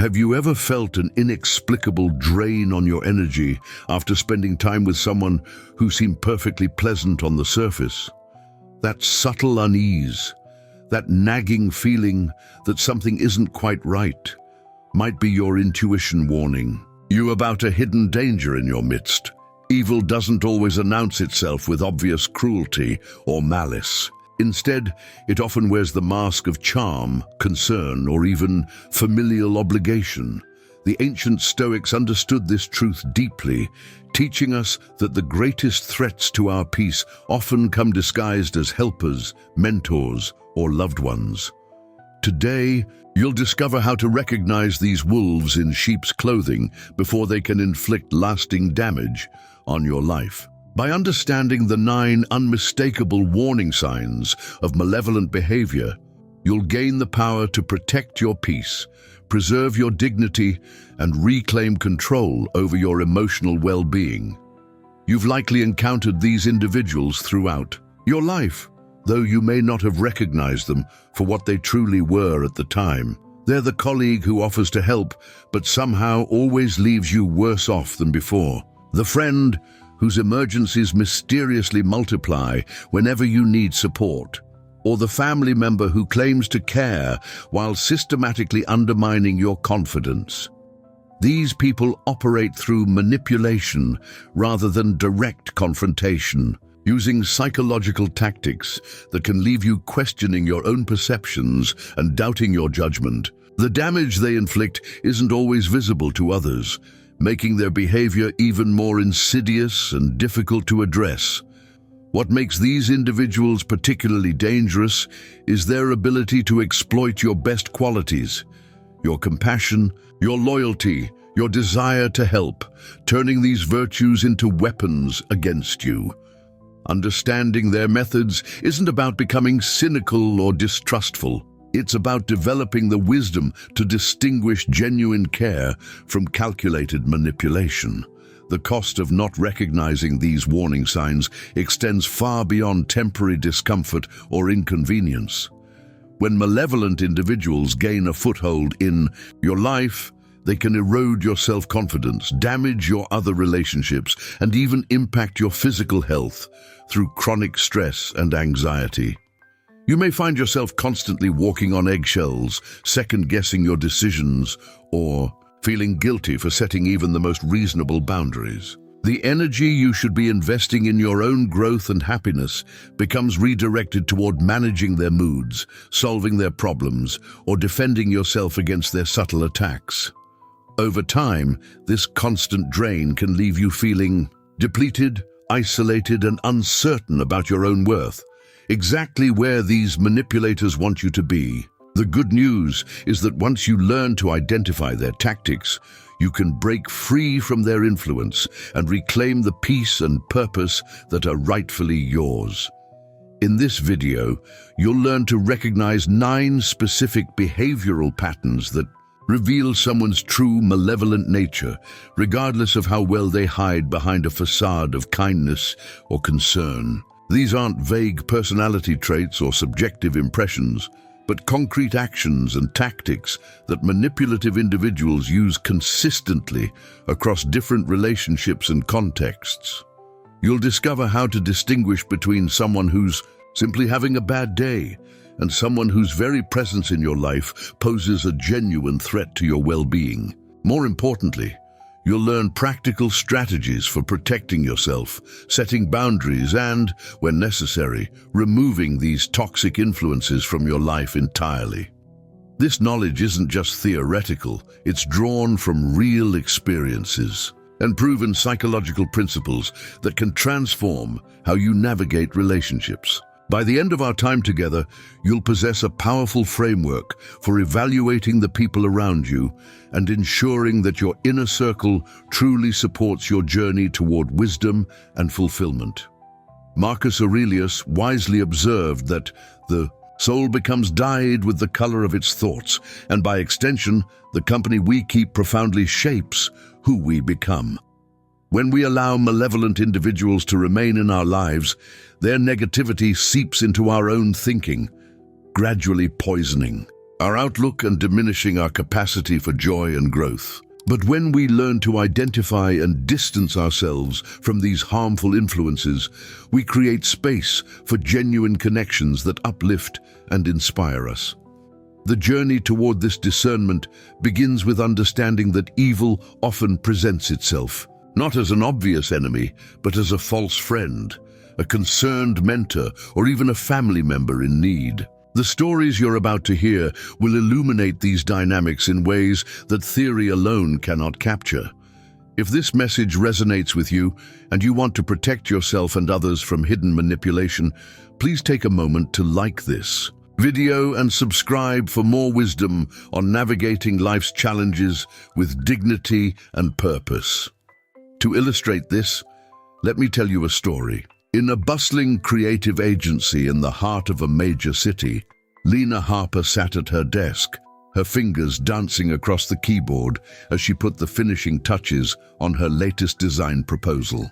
Have you ever felt an inexplicable drain on your energy after spending time with someone who seemed perfectly pleasant on the surface? That subtle unease, that nagging feeling that something isn't quite right, might be your intuition warning you about a hidden danger in your midst. Evil doesn't always announce itself with obvious cruelty or malice. Instead, it often wears the mask of charm, concern, or even familial obligation. The ancient Stoics understood this truth deeply, teaching us that the greatest threats to our peace often come disguised as helpers, mentors, or loved ones. Today, you'll discover how to recognize these wolves in sheep's clothing before they can inflict lasting damage on your life. By understanding the 9 unmistakable warning signs of malevolent behavior, you'll gain the power to protect your peace, preserve your dignity, and reclaim control over your emotional well-being. You've likely encountered these individuals throughout your life, though you may not have recognized them for what they truly were at the time. They're the colleague who offers to help, but somehow always leaves you worse off than before. The friend whose emergencies mysteriously multiply whenever you need support, or the family member who claims to care while systematically undermining your confidence. These people operate through manipulation rather than direct confrontation, using psychological tactics that can leave you questioning your own perceptions and doubting your judgment. The damage they inflict isn't always visible to others, making their behavior even more insidious and difficult to address. What makes these individuals particularly dangerous is their ability to exploit your best qualities, your compassion, your loyalty, your desire to help, turning these virtues into weapons against you. Understanding their methods isn't about becoming cynical or distrustful. It's about developing the wisdom to distinguish genuine care from calculated manipulation. The cost of not recognizing these warning signs extends far beyond temporary discomfort or inconvenience. When malevolent individuals gain a foothold in your life, they can erode your self-confidence, damage your other relationships, and even impact your physical health through chronic stress and anxiety. You may find yourself constantly walking on eggshells, second-guessing your decisions, or feeling guilty for setting even the most reasonable boundaries. The energy you should be investing in your own growth and happiness becomes redirected toward managing their moods, solving their problems, or defending yourself against their subtle attacks. Over time, this constant drain can leave you feeling depleted, isolated, and uncertain about your own worth, exactly where these manipulators want you to be. The good news is that once you learn to identify their tactics, you can break free from their influence and reclaim the peace and purpose that are rightfully yours. In this video, you'll learn to recognize 9 specific behavioral patterns that reveal someone's true malevolent nature, regardless of how well they hide behind a facade of kindness or concern. These aren't vague personality traits or subjective impressions, but concrete actions and tactics that manipulative individuals use consistently across different relationships and contexts. You'll discover how to distinguish between someone who's simply having a bad day and someone whose very presence in your life poses a genuine threat to your well-being. More importantly, you'll learn practical strategies for protecting yourself, setting boundaries, and, when necessary, removing these toxic influences from your life entirely. This knowledge isn't just theoretical, it's drawn from real experiences and proven psychological principles that can transform how you navigate relationships. By the end of our time together, you'll possess a powerful framework for evaluating the people around you and ensuring that your inner circle truly supports your journey toward wisdom and fulfillment. Marcus Aurelius wisely observed that the soul becomes dyed with the color of its thoughts, and by extension, the company we keep profoundly shapes who we become. When we allow malevolent individuals to remain in our lives, their negativity seeps into our own thinking, gradually poisoning our outlook and diminishing our capacity for joy and growth. But when we learn to identify and distance ourselves from these harmful influences, we create space for genuine connections that uplift and inspire us. The journey toward this discernment begins with understanding that evil often presents itself, not as an obvious enemy, but as a false friend, a concerned mentor, or even a family member in need. The stories you're about to hear will illuminate these dynamics in ways that theory alone cannot capture. If this message resonates with you and you want to protect yourself and others from hidden manipulation, please take a moment to like this video and subscribe for more wisdom on navigating life's challenges with dignity and purpose. To illustrate this, let me tell you a story. In a bustling creative agency in the heart of a major city, Lena Harper sat at her desk, her fingers dancing across the keyboard as she put the finishing touches on her latest design proposal.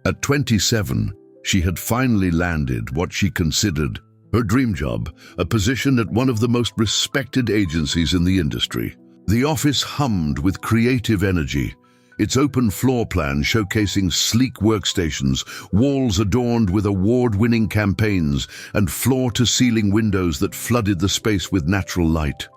At 27, she had finally landed what she considered her dream job, a position at one of the most respected agencies in the industry. The office hummed with creative energy, its open floor plan showcasing sleek workstations, walls adorned with award-winning campaigns, and floor-to-ceiling windows that flooded the space with natural light.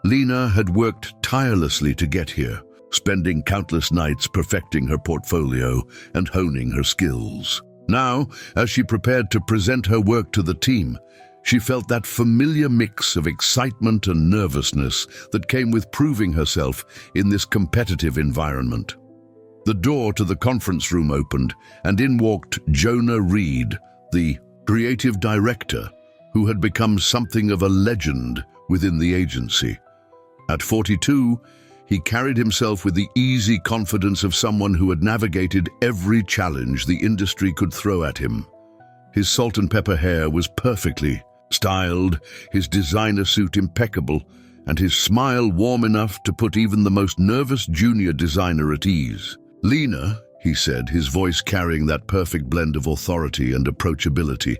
Lena had worked tirelessly to get here, spending countless nights perfecting her portfolio and honing her skills. Now, as she prepared to present her work to the team, she felt that familiar mix of excitement and nervousness that came with proving herself in this competitive environment. The door to the conference room opened, and in walked Jonah Reed, the creative director, who had become something of a legend within the agency. At 42, he carried himself with the easy confidence of someone who had navigated every challenge the industry could throw at him. His salt and pepper hair was perfectly styled, his designer suit impeccable, and his smile warm enough to put even the most nervous junior designer at ease. "Lena," he said, his voice carrying that perfect blend of authority and approachability,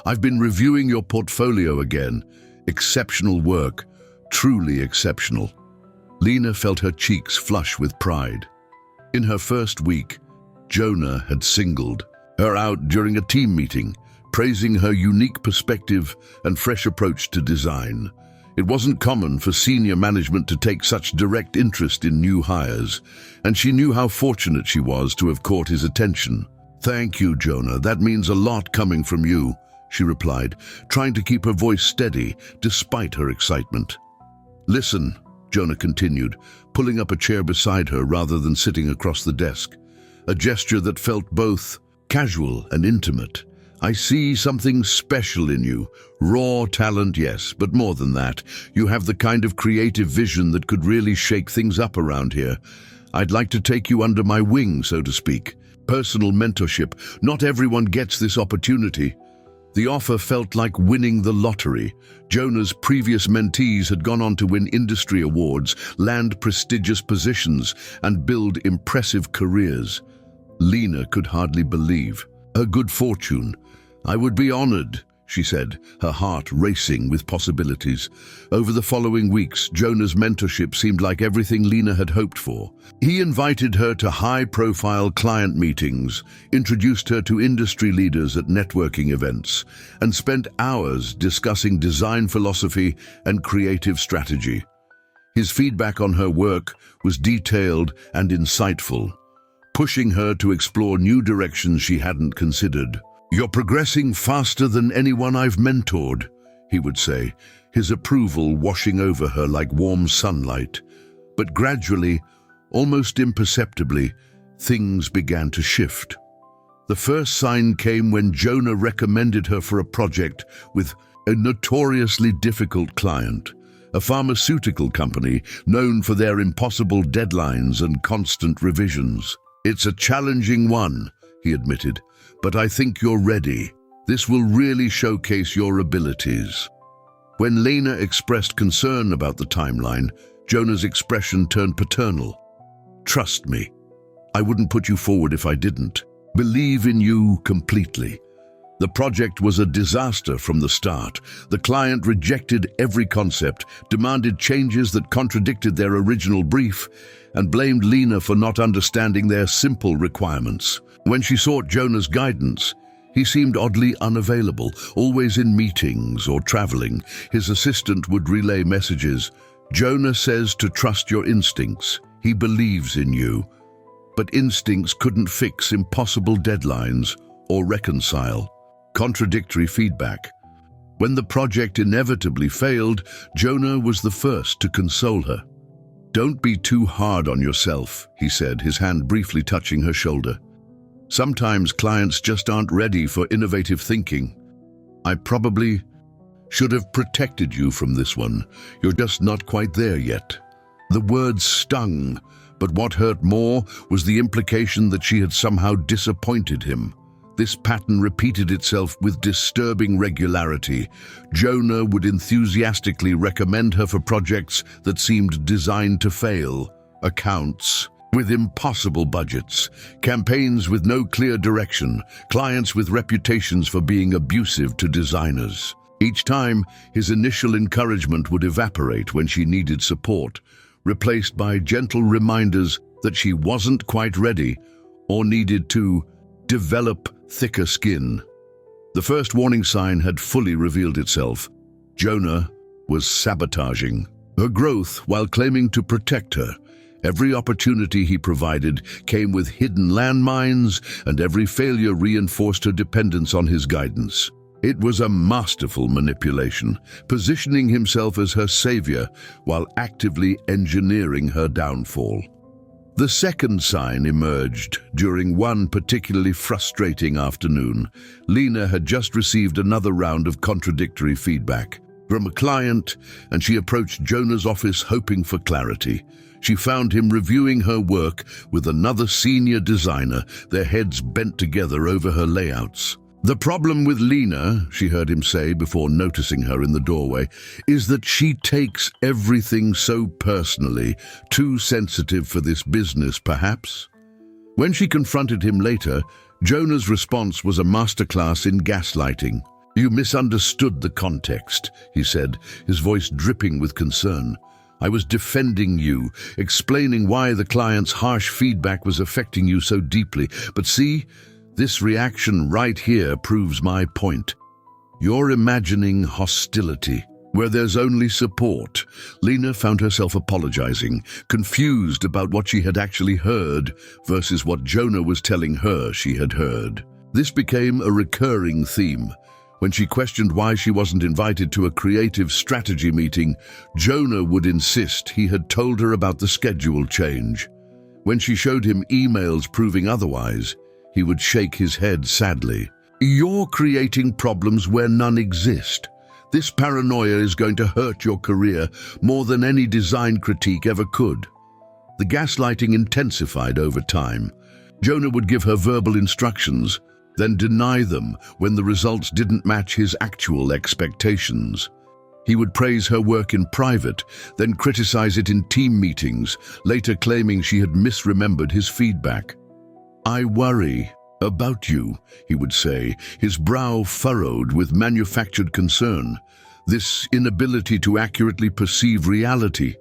"I've been reviewing your portfolio again. Exceptional work, truly exceptional." Lena felt her cheeks flush with pride. In her first week, Jonah had singled her out during a team meeting, praising her unique perspective and fresh approach to design. It wasn't common for senior management to take such direct interest in new hires, and she knew how fortunate she was to have caught his attention. "Thank you, Jonah. That means a lot coming from you," she replied, trying to keep her voice steady despite her excitement. "Listen," Jonah continued, pulling up a chair beside her rather than sitting across the desk, a gesture that felt both casual and intimate. "I see something special in you. Raw talent, yes, but more than that. You have the kind of creative vision that could really shake things up around here. I'd like to take you under my wing, so to speak. Personal mentorship. Not everyone gets this opportunity." The offer felt like winning the lottery. Jonah's previous mentees had gone on to win industry awards, land prestigious positions, and build impressive careers. Lena could hardly believe her good fortune. "I would be honored," she said, her heart racing with possibilities. Over the following weeks, Jonah's mentorship seemed like everything Lena had hoped for. He invited her to high-profile client meetings, introduced her to industry leaders at networking events, and spent hours discussing design philosophy and creative strategy. His feedback on her work was detailed and insightful, pushing her to explore new directions she hadn't considered. "You're progressing faster than anyone I've mentored," he would say, his approval washing over her like warm sunlight. But gradually, almost imperceptibly, things began to shift. The first sign came when Jonah recommended her for a project with a notoriously difficult client, a pharmaceutical company known for their impossible deadlines and constant revisions. "It's a challenging one," he admitted, "but I think you're ready. This will really showcase your abilities." When Lena expressed concern about the timeline, Jonah's expression turned paternal. "Trust me. I wouldn't put you forward if I didn't. Believe in you completely." The project was a disaster from the start. The client rejected every concept, demanded changes that contradicted their original brief, and blamed Lena for not understanding their simple requirements. When she sought Jonah's guidance, he seemed oddly unavailable, always in meetings or traveling. His assistant would relay messages. "Jonah says to trust your instincts. He believes in you." But instincts couldn't fix impossible deadlines or reconcile contradictory feedback. When the project inevitably failed, Jonah was the first to console her. "Don't be too hard on yourself," he said, his hand briefly touching her shoulder. "Sometimes clients just aren't ready for innovative thinking. I probably should have protected you from this one. You're just not quite there yet." The words stung, but what hurt more was the implication that she had somehow disappointed him. This pattern repeated itself with disturbing regularity. Jonah would enthusiastically recommend her for projects that seemed designed to fail, accounts with impossible budgets, campaigns with no clear direction, clients with reputations for being abusive to designers. Each time, his initial encouragement would evaporate when she needed support, replaced by gentle reminders that she wasn't quite ready or needed to develop thicker skin. The first warning sign had fully revealed itself. Jonah was sabotaging her growth while claiming to protect her. Every opportunity he provided came with hidden landmines, and every failure reinforced her dependence on his guidance. It was a masterful manipulation, positioning himself as her savior while actively engineering her downfall. The second sign emerged during one particularly frustrating afternoon. Lena had just received another round of contradictory feedback from a client, and she approached Jonah's office hoping for clarity. She found him reviewing her work with another senior designer, their heads bent together over her layouts. "The problem with Lena," she heard him say before noticing her in the doorway, "is that she takes everything so personally, too sensitive for this business, perhaps." When she confronted him later, Jonah's response was a masterclass in gaslighting. "You misunderstood the context," he said, his voice dripping with concern. "I was defending you, explaining why the client's harsh feedback was affecting you so deeply. But see, this reaction right here proves my point. You're imagining hostility where there's only support." Lena found herself apologizing, confused about what she had actually heard versus what Jonah was telling her she had heard. This became a recurring theme. When she questioned why she wasn't invited to a creative strategy meeting, Jonah would insist he had told her about the schedule change. When she showed him emails proving otherwise, he would shake his head sadly. "You're creating problems where none exist. This paranoia is going to hurt your career more than any design critique ever could." The gaslighting intensified over time. Jonah would give her verbal instructions, then deny them when the results didn't match his actual expectations. He would praise her work in private, then criticize it in team meetings, later claiming she had misremembered his feedback. "I worry about you," he would say, his brow furrowed with manufactured concern. "This inability to accurately perceive reality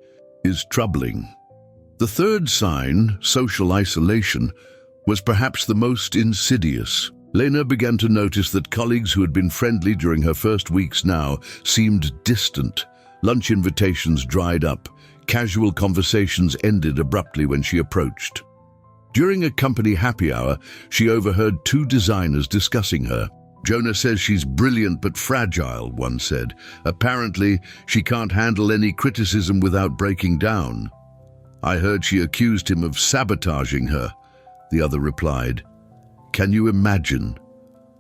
is troubling." The third sign, social isolation, was perhaps the most insidious. Lena began to notice that colleagues who had been friendly during her first weeks now seemed distant. Lunch invitations dried up. Casual conversations ended abruptly when she approached. During a company happy hour, she overheard two designers discussing her. "Jonah says she's brilliant but fragile," one said. "Apparently, she can't handle any criticism without breaking down." "I heard she accused him of sabotaging her," the other replied. "Can you imagine?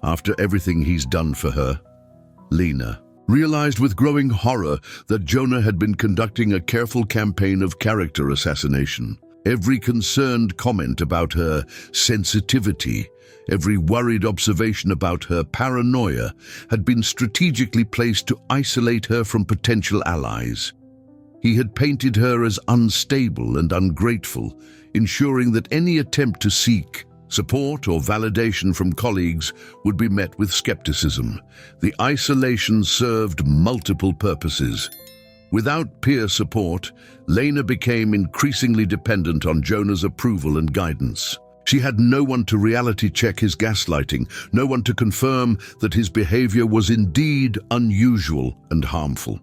After everything he's done for her?" Lena realized with growing horror that Jonah had been conducting a careful campaign of character assassination. Every concerned comment about her sensitivity, every worried observation about her paranoia had been strategically placed to isolate her from potential allies. He had painted her as unstable and ungrateful, ensuring that any attempt to seek Support or validation from colleagues would be met with skepticism. The isolation served multiple purposes. Without peer support, Lena became increasingly dependent on Jonah's approval and guidance. She had no one to reality check his gaslighting, no one to confirm that his behavior was indeed unusual and harmful.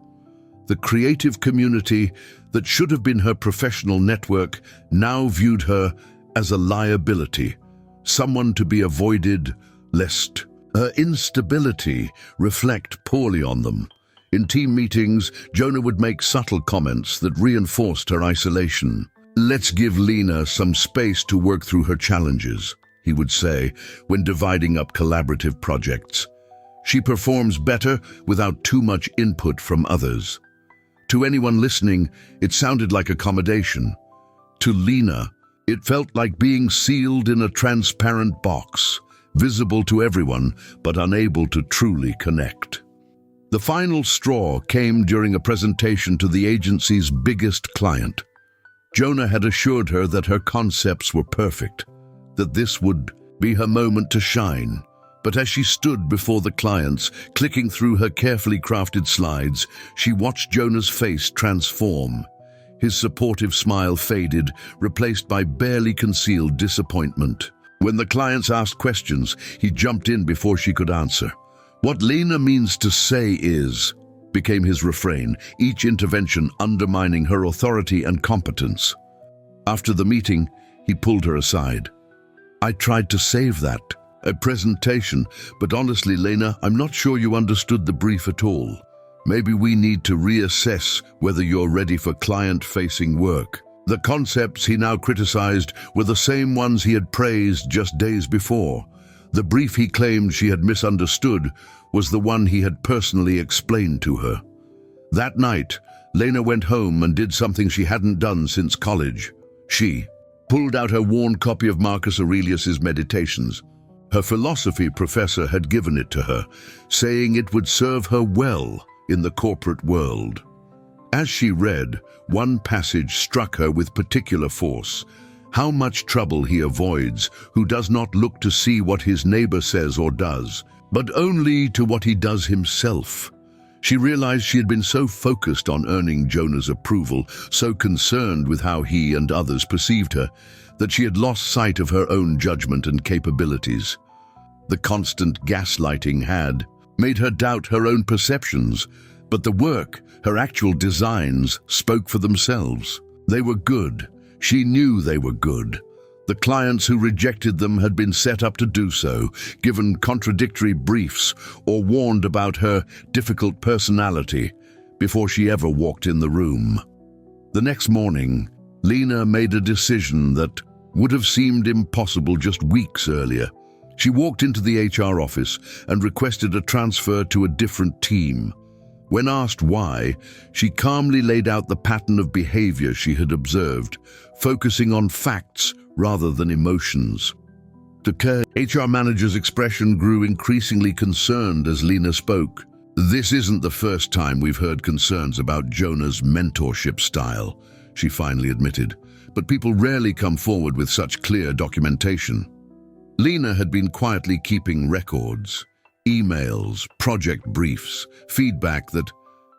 The creative community that should have been her professional network now viewed her as a liability, someone to be avoided lest her instability reflect poorly on them. In team meetings, Jonah would make subtle comments that reinforced her isolation. "Let's give Lena some space to work through her challenges," he would say when dividing up collaborative projects. "She performs better without too much input from others." To anyone listening, it sounded like accommodation. To Lena, it felt like being sealed in a transparent box, visible to everyone but unable to truly connect. The final straw came during a presentation to the agency's biggest client. Jonah had assured her that her concepts were perfect, that this would be her moment to shine. But as she stood before the clients, clicking through her carefully crafted slides, she watched Jonah's face transform. His supportive smile faded, replaced by barely concealed disappointment. When the clients asked questions, he jumped in before she could answer. "What Lena means to say is," became his refrain, each intervention undermining her authority and competence. After the meeting, he pulled her aside. "I tried to save that, a presentation, but honestly, Lena, I'm not sure you understood the brief at all. Maybe we need to reassess whether you're ready for client-facing work." The concepts he now criticized were the same ones he had praised just days before. The brief he claimed she had misunderstood was the one he had personally explained to her. That night, Lena went home and did something she hadn't done since college. She pulled out her worn copy of Marcus Aurelius's Meditations. Her philosophy professor had given it to her, saying it would serve her well in the corporate world. As she read, one passage struck her with particular force. How much trouble he avoids who does not look to see what his neighbor says or does, but only to what he does himself. She realized she had been so focused on earning Jonah's approval, so concerned with how he and others perceived her, that she had lost sight of her own judgment and capabilities. The constant gaslighting had made her doubt her own perceptions, but the work, her actual designs, spoke for themselves. They were good. She knew they were good. The clients who rejected them had been set up to do so, given contradictory briefs, or warned about her difficult personality before she ever walked in the room. The next morning, Lena made a decision that would have seemed impossible just weeks earlier. She walked into the HR office and requested a transfer to a different team. When asked why, she calmly laid out the pattern of behavior she had observed, focusing on facts rather than emotions. The HR manager's expression grew increasingly concerned as Lena spoke. "This isn't the first time we've heard concerns about Jonah's mentorship style," she finally admitted, "but people rarely come forward with such clear documentation." Lena had been quietly keeping records. Emails, project briefs, feedback that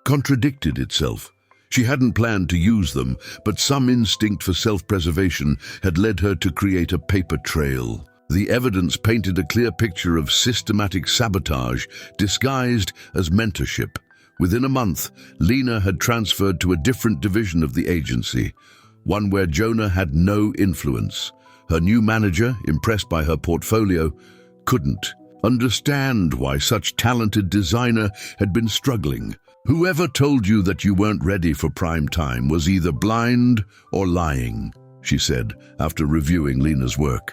contradicted itself. She hadn't planned to use them, but some instinct for self-preservation had led her to create a paper trail. The evidence painted a clear picture of systematic sabotage disguised as mentorship. Within a month, Lena had transferred to a different division of the agency, one where Jonah had no influence. Her new manager, impressed by her portfolio, couldn't understand why such talented designer had been struggling. "Whoever told you that you weren't ready for prime time was either blind or lying," she said after reviewing Lena's work.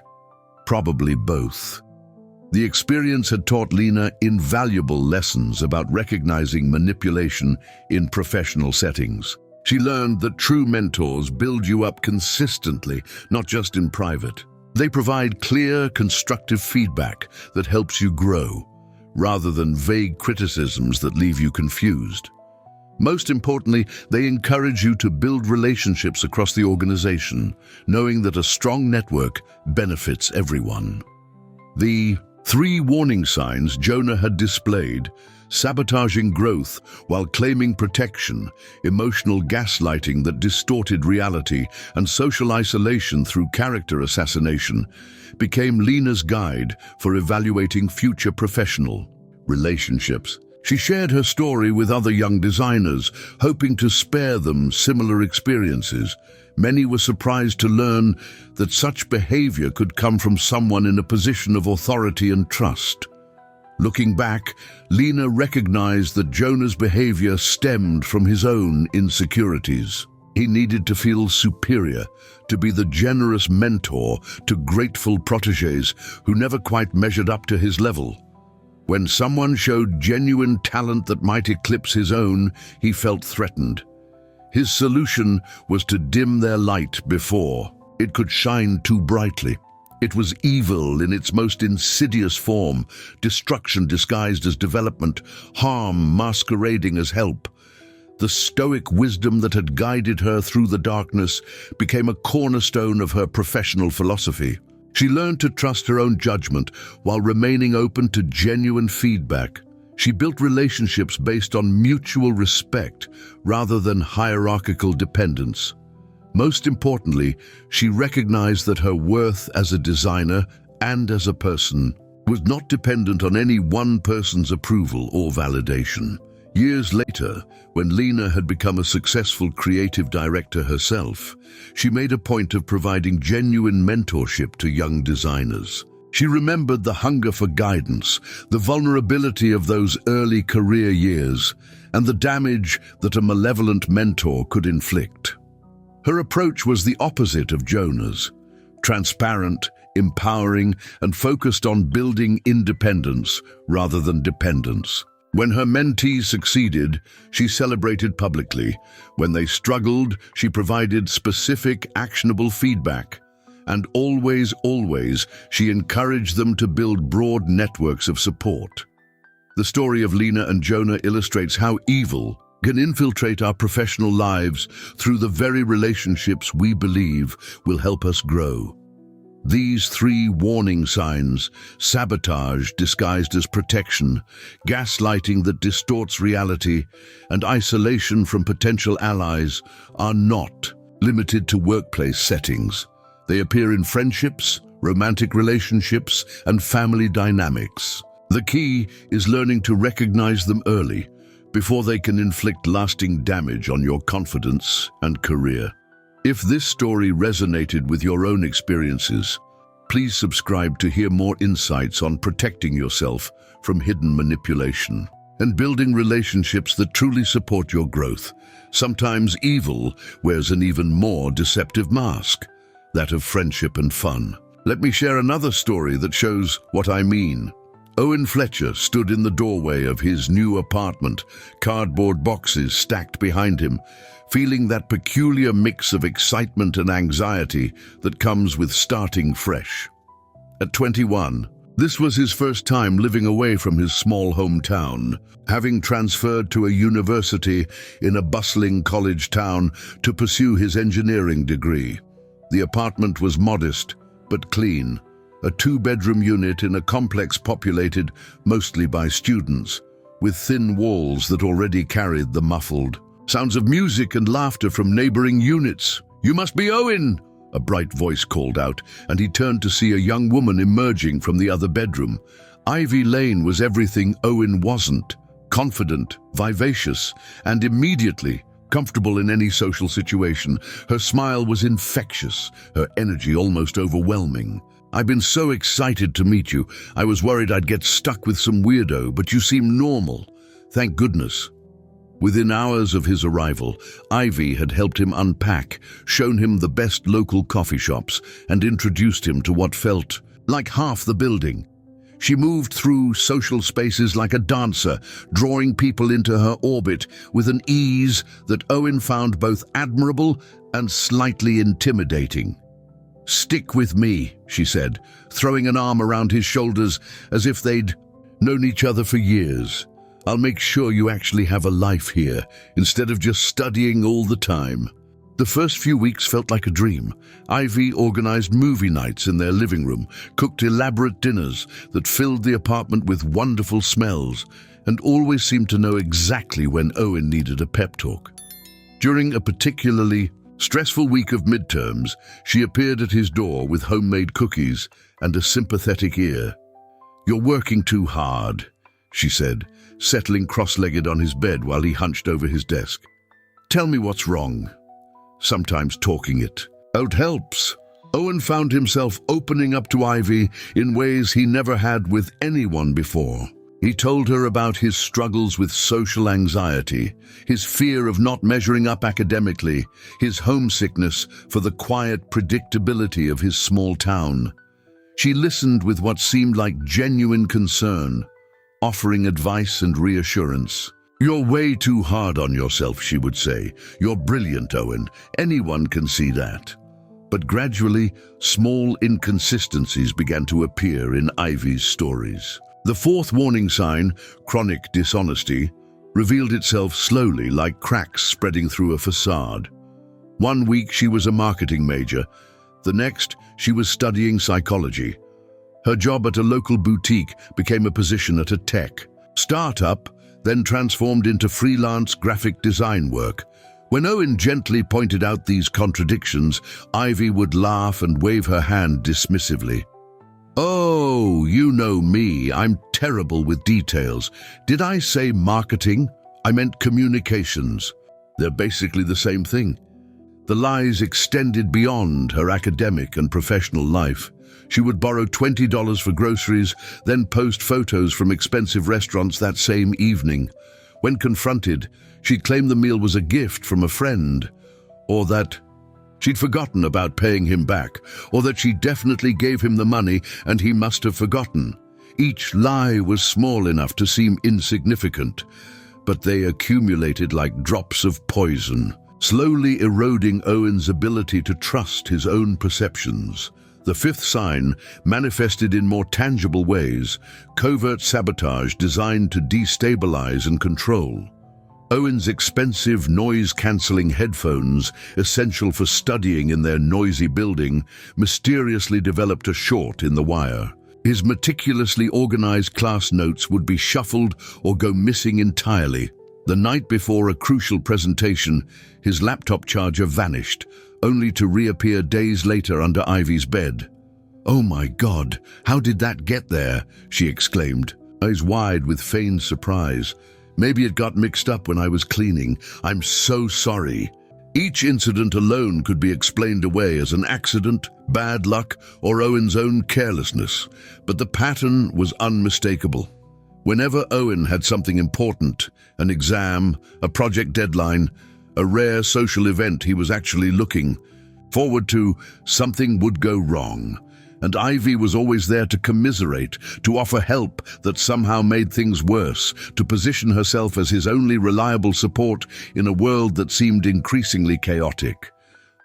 "Probably both." The experience had taught Lena invaluable lessons about recognizing manipulation in professional settings. She learned that true mentors build you up consistently, not just in private. They provide clear, constructive feedback that helps you grow, rather than vague criticisms that leave you confused. Most importantly, they encourage you to build relationships across the organization, knowing that a strong network benefits everyone. The 3 warning signs Jonah had displayed: sabotaging growth while claiming protection, emotional gaslighting that distorted reality, and social isolation through character assassination, became Lena's guide for evaluating future professional relationships. She shared her story with other young designers, hoping to spare them similar experiences. Many were surprised to learn that such behavior could come from someone in a position of authority and trust. Looking back, Lena recognized that Jonah's behavior stemmed from his own insecurities. He needed to feel superior, to be the generous mentor to grateful protégés who never quite measured up to his level. When someone showed genuine talent that might eclipse his own, he felt threatened. His solution was to dim their light before it could shine too brightly. It was evil in its most insidious form, destruction disguised as development, harm masquerading as help. The stoic wisdom that had guided her through the darkness became a cornerstone of her professional philosophy. She learned to trust her own judgment while remaining open to genuine feedback. She built relationships based on mutual respect rather than hierarchical dependence. Most importantly, she recognized that her worth as a designer and as a person was not dependent on any one person's approval or validation. Years later, when Lena had become a successful creative director herself, she made a point of providing genuine mentorship to young designers. She remembered the hunger for guidance, the vulnerability of those early career years, and the damage that a malevolent mentor could inflict. Her approach was the opposite of Jonah's: transparent, empowering, and focused on building independence rather than dependence. When her mentees succeeded, she celebrated publicly. When they struggled, she provided specific, actionable feedback. And always, she encouraged them to build broad networks of support. The story of Lena and Jonah illustrates how evil can infiltrate our professional lives through the very relationships we believe will help us grow. These 3 warning signs: sabotage disguised as protection, gaslighting that distorts reality, and isolation from potential allies, are not limited to workplace settings. They appear in friendships, romantic relationships, and family dynamics. The key is learning to recognize them early, before they can inflict lasting damage on your confidence and career. If this story resonated with your own experiences, please subscribe to hear more insights on protecting yourself from hidden manipulation and building relationships that truly support your growth. Sometimes evil wears an even more deceptive mask, that of friendship and fun. Let me share another story that shows what I mean. Owen Fletcher stood in the doorway of his new apartment, cardboard boxes stacked behind him, feeling that peculiar mix of excitement and anxiety that comes with starting fresh. At 21, this was his first time living away from his small hometown, having transferred to a university in a bustling college town to pursue his engineering degree. The apartment was modest but clean, a 2-bedroom unit in a complex populated mostly by students, with thin walls that already carried the muffled sounds of music and laughter from neighboring units. "You must be Owen!" a bright voice called out, and he turned to see a young woman emerging from the other bedroom. Ivy Lane was everything Owen wasn't: confident, vivacious, and immediately comfortable in any social situation. Her smile was infectious, her energy almost overwhelming. "I've been so excited to meet you. I was worried I'd get stuck with some weirdo, but you seem normal. Thank goodness." Within hours of his arrival, Ivy had helped him unpack, shown him the best local coffee shops, and introduced him to what felt like half the building. She moved through social spaces like a dancer, drawing people into her orbit with an ease that Owen found both admirable and slightly intimidating. "Stick with me," she said, throwing an arm around his shoulders as if they'd known each other for years. I'll make sure you actually have a life here, instead of just studying all the time." The first few weeks felt like a dream. Ivy organized movie nights in their living room, cooked elaborate dinners that filled the apartment with wonderful smells, and always seemed to know exactly when Owen needed a pep talk. During a particularly stressful week of midterms, she appeared at his door with homemade cookies and a sympathetic ear. "You're working too hard," she said, settling cross-legged on his bed while he hunched over his desk. "Tell me what's wrong." Sometimes talking it out helps. Owen found himself opening up to Ivy in ways he never had with anyone before. He told her about his struggles with social anxiety, his fear of not measuring up academically, his homesickness for the quiet predictability of his small town. She listened with what seemed like genuine concern, offering advice and reassurance. "You're way too hard on yourself," she would say. "You're brilliant, Owen. Anyone can see that." But gradually, small inconsistencies began to appear in Ivy's stories. The fourth warning sign, chronic dishonesty, revealed itself slowly like cracks spreading through a facade. One week she was a marketing major. The next, she was studying psychology. Her job at a local boutique became a position at a tech startup, then transformed into freelance graphic design work. When Owen gently pointed out these contradictions, Ivy would laugh and wave her hand dismissively. "Oh, you know me. I'm terrible with details. Did I say marketing? I meant communications." They're basically the same thing. The lies extended beyond her academic and professional life. She would borrow $20 for groceries, then post photos from expensive restaurants that same evening. When confronted, she'd claim the meal was a gift from a friend, or that she'd forgotten about paying him back, or that she definitely gave him the money and he must have forgotten. Each lie was small enough to seem insignificant, but they accumulated like drops of poison, slowly eroding Owen's ability to trust his own perceptions. The fifth sign manifested in more tangible ways, covert sabotage designed to destabilize and control. Owen's expensive noise-canceling headphones, essential for studying in their noisy building, mysteriously developed a short in the wire. His meticulously organized class notes would be shuffled or go missing entirely. The night before a crucial presentation, his laptop charger vanished, only to reappear days later under Ivy's bed. "Oh my God, how did that get there?" she exclaimed, eyes wide with feigned surprise. "Maybe it got mixed up when I was cleaning. I'm so sorry." Each incident alone could be explained away as an accident, bad luck, or Owen's own carelessness, but the pattern was unmistakable. Whenever Owen had something important, an exam, a project deadline, a rare social event he was actually looking forward to, something would go wrong. And Ivy was always there to commiserate, to offer help that somehow made things worse, to position herself as his only reliable support in a world that seemed increasingly chaotic.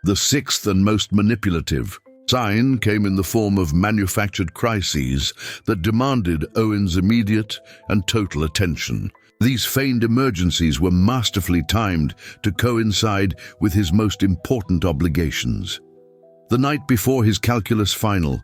The sixth and most manipulative sign came in the form of manufactured crises that demanded Owen's immediate and total attention. These feigned emergencies were masterfully timed to coincide with his most important obligations. The night before his calculus final,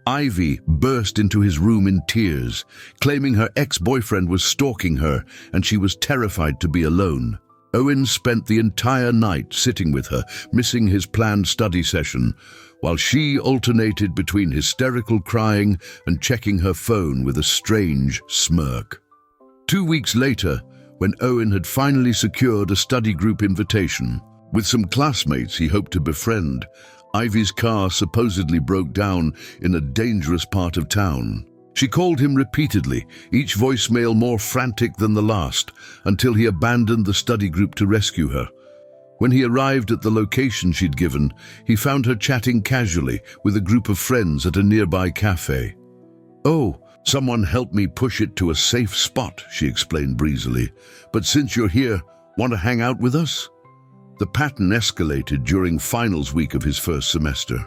Ivy burst into his room in tears, claiming her ex-boyfriend was stalking her and she was terrified to be alone. Owen spent the entire night sitting with her, missing his planned study session, while she alternated between hysterical crying and checking her phone with a strange smirk. 2 weeks later, when Owen had finally secured a study group invitation, with some classmates he hoped to befriend, Ivy's car supposedly broke down in a dangerous part of town. She called him repeatedly, each voicemail more frantic than the last, until he abandoned the study group to rescue her. When he arrived at the location she'd given, he found her chatting casually with a group of friends at a nearby cafe. "Oh, someone helped me push it to a safe spot," she explained breezily. "But since you're here, want to hang out with us?" The pattern escalated during finals week of his first semester.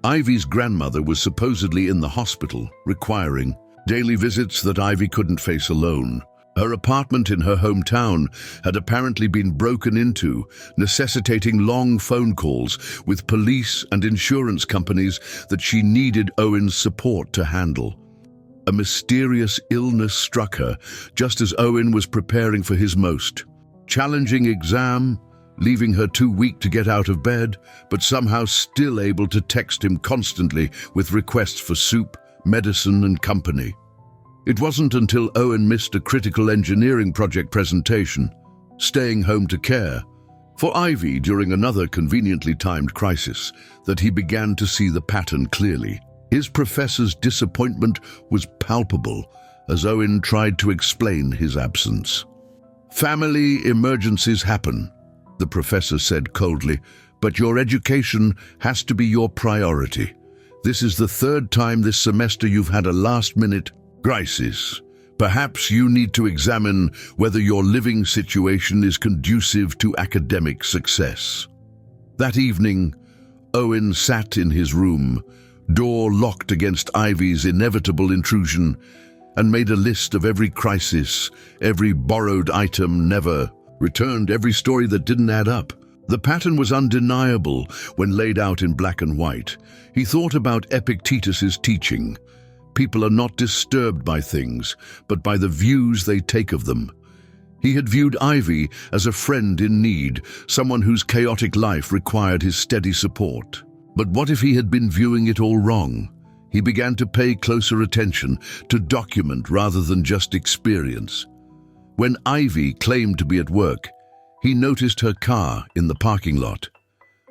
Ivy's grandmother was supposedly in the hospital, requiring daily visits that Ivy couldn't face alone. Her apartment in her hometown had apparently been broken into, necessitating long phone calls with police and insurance companies that she needed Owen's support to handle. A mysterious illness struck her just as Owen was preparing for his most challenging exam, leaving her too weak to get out of bed, but somehow still able to text him constantly with requests for soup, medicine, and company. It wasn't until Owen missed a critical engineering project presentation, staying home to care for Ivy during another conveniently timed crisis, that he began to see the pattern clearly. His professor's disappointment was palpable as Owen tried to explain his absence. "Family emergencies happen," the professor said coldly, "but your education has to be your priority. This is the third time this semester you've had a last-minute crisis. Perhaps you need to examine whether your living situation is conducive to academic success." That evening, Owen sat in his room, door locked against Ivy's inevitable intrusion, and made a list of every crisis, every borrowed item never returned, every story that didn't add up. The pattern was undeniable when laid out in black and white. He thought about Epictetus's teaching. People are not disturbed by things, but by the views they take of them. He had viewed Ivy as a friend in need, someone whose chaotic life required his steady support. But what if he had been viewing it all wrong? He began to pay closer attention, to document rather than just experience. When Ivy claimed to be at work, he noticed her car in the parking lot.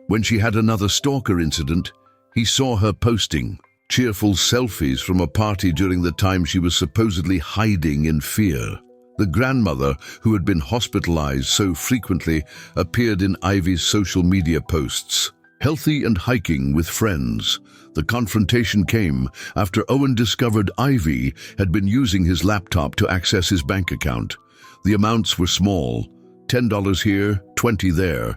When she had another stalker incident, he saw her posting cheerful selfies from a party during the time she was supposedly hiding in fear. The grandmother, who had been hospitalized so frequently, appeared in Ivy's social media posts, healthy and hiking with friends. The confrontation came after Owen discovered Ivy had been using his laptop to access his bank account. The amounts were small, $10 here, $20 there,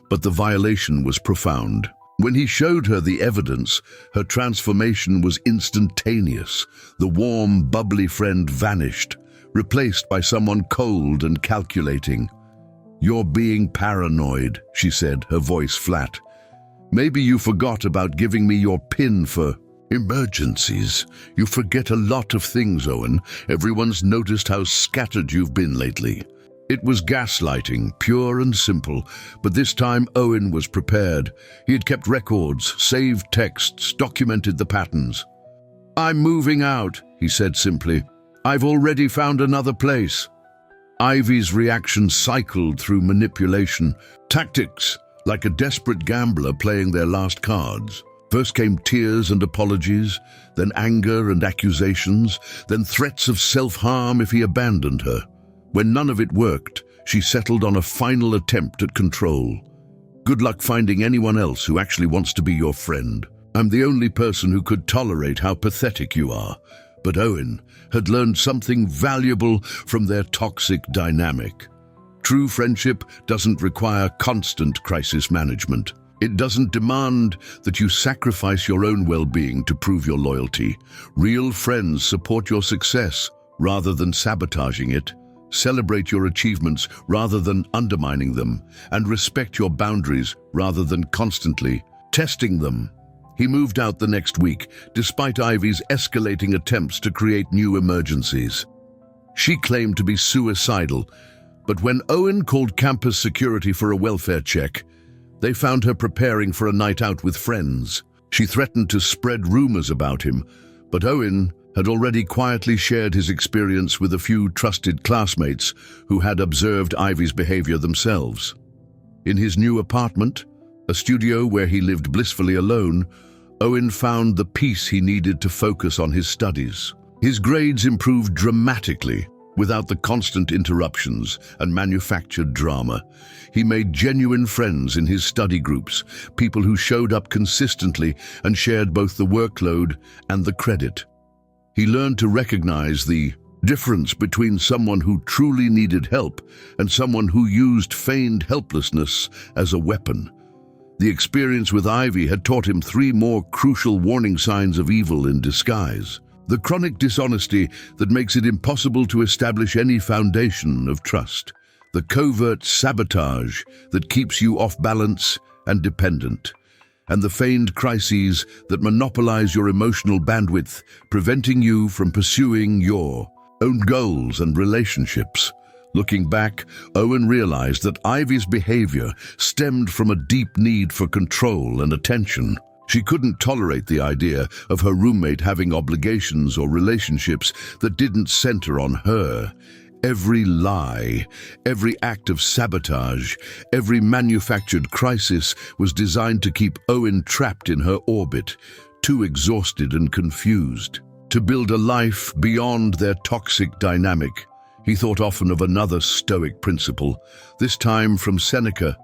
but the violation was profound. When he showed her the evidence, her transformation was instantaneous. The warm, bubbly friend vanished, replaced by someone cold and calculating. "You're being paranoid," she said, her voice flat. "Maybe you forgot about giving me your PIN for emergencies. You forget a lot of things, Owen. Everyone's noticed how scattered you've been lately." It was gaslighting, pure and simple, but this time Owen was prepared. He had kept records, saved texts, documented the patterns. "I'm moving out," he said simply. "I've already found another place." Ivy's reaction cycled through manipulation, tactics, like a desperate gambler playing their last cards. First came tears and apologies, then anger and accusations, then threats of self-harm if he abandoned her. When none of it worked, she settled on a final attempt at control. "Good luck finding anyone else who actually wants to be your friend. I'm the only person who could tolerate how pathetic you are." But Owen had learned something valuable from their toxic dynamic. True friendship doesn't require constant crisis management. It doesn't demand that you sacrifice your own well-being to prove your loyalty. Real friends support your success rather than sabotaging it. Celebrate your achievements rather than undermining them, and respect your boundaries rather than constantly testing them. He moved out the next week, despite Ivy's escalating attempts to create new emergencies. She claimed to be suicidal, but when Owen called campus security for a welfare check, they found her preparing for a night out with friends. She threatened to spread rumors about him, but Owen had already quietly shared his experience with a few trusted classmates who had observed Ivy's behavior themselves. In his new apartment, a studio where he lived blissfully alone, Owen found the peace he needed to focus on his studies. His grades improved dramatically, without the constant interruptions and manufactured drama. He made genuine friends in his study groups, people who showed up consistently and shared both the workload and the credit. He learned to recognize the difference between someone who truly needed help and someone who used feigned helplessness as a weapon. The experience with Ivy had taught him 3 more crucial warning signs of evil in disguise. The chronic dishonesty that makes it impossible to establish any foundation of trust. The covert sabotage that keeps you off balance and dependent. And the feigned crises that monopolize your emotional bandwidth, preventing you from pursuing your own goals and relationships. Looking back, Owen realized that Ivy's behavior stemmed from a deep need for control and attention. She couldn't tolerate the idea of her roommate having obligations or relationships that didn't center on her. Every lie, every act of sabotage, every manufactured crisis was designed to keep Owen trapped in her orbit, too exhausted and confused. To build a life beyond their toxic dynamic, he thought often of another Stoic principle, this time from Seneca.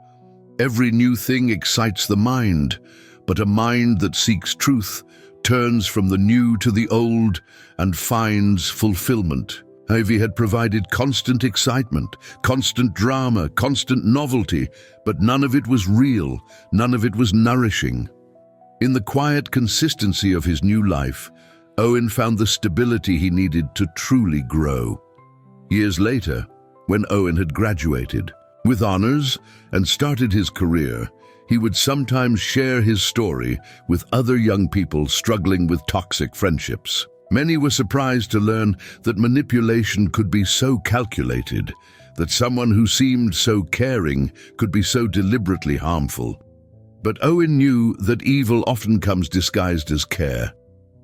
Every new thing excites the mind, but a mind that seeks truth turns from the new to the old and finds fulfillment. Ivy had provided constant excitement, constant drama, constant novelty, but none of it was real, none of it was nourishing. In the quiet consistency of his new life, Owen found the stability he needed to truly grow. Years later, when Owen had graduated with honors and started his career, he would sometimes share his story with other young people struggling with toxic friendships. Many were surprised to learn that manipulation could be so calculated, that someone who seemed so caring could be so deliberately harmful. But Owen knew that evil often comes disguised as care,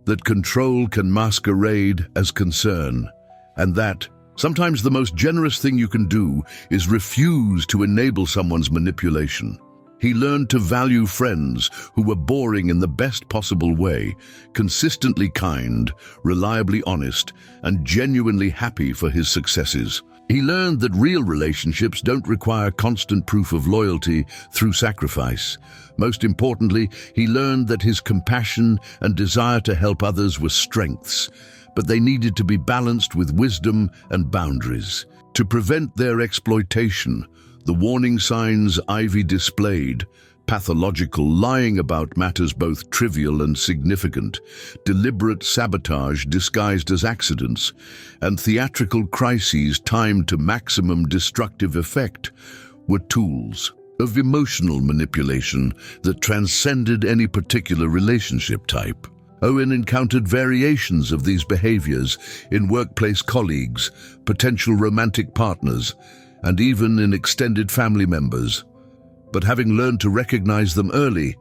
that control can masquerade as concern, and that sometimes the most generous thing you can do is refuse to enable someone's manipulation. He learned to value friends who were boring in the best possible way, consistently kind, reliably honest, and genuinely happy for his successes. He learned that real relationships don't require constant proof of loyalty through sacrifice. Most importantly, he learned that his compassion and desire to help others were strengths, but they needed to be balanced with wisdom and boundaries. To prevent their exploitation, the warning signs Ivy displayed, pathological lying about matters both trivial and significant, deliberate sabotage disguised as accidents, and theatrical crises timed to maximum destructive effect, were tools of emotional manipulation that transcended any particular relationship type. Owen encountered variations of these behaviors in workplace colleagues, potential romantic partners, and even in extended family members. But having learned to recognize them early,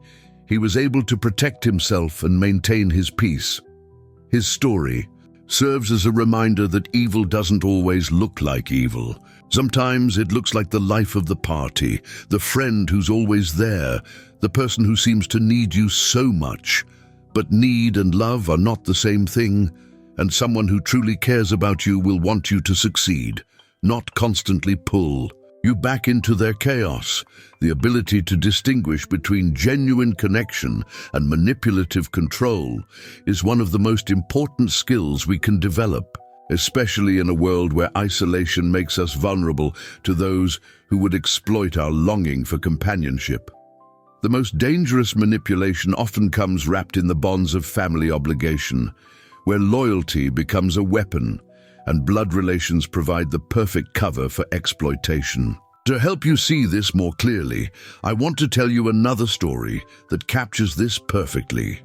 he was able to protect himself and maintain his peace. His story serves as a reminder that evil doesn't always look like evil. Sometimes it looks like the life of the party, the friend who's always there, the person who seems to need you so much. But need and love are not the same thing, and someone who truly cares about you will want you to succeed, not constantly pull you back into their chaos. The ability to distinguish between genuine connection and manipulative control is one of the most important skills we can develop, especially in a world where isolation makes us vulnerable to those who would exploit our longing for companionship. The most dangerous manipulation often comes wrapped in the bonds of family obligation, where loyalty becomes a weapon and blood relations provide the perfect cover for exploitation. To help you see this more clearly, I want to tell you another story that captures this perfectly.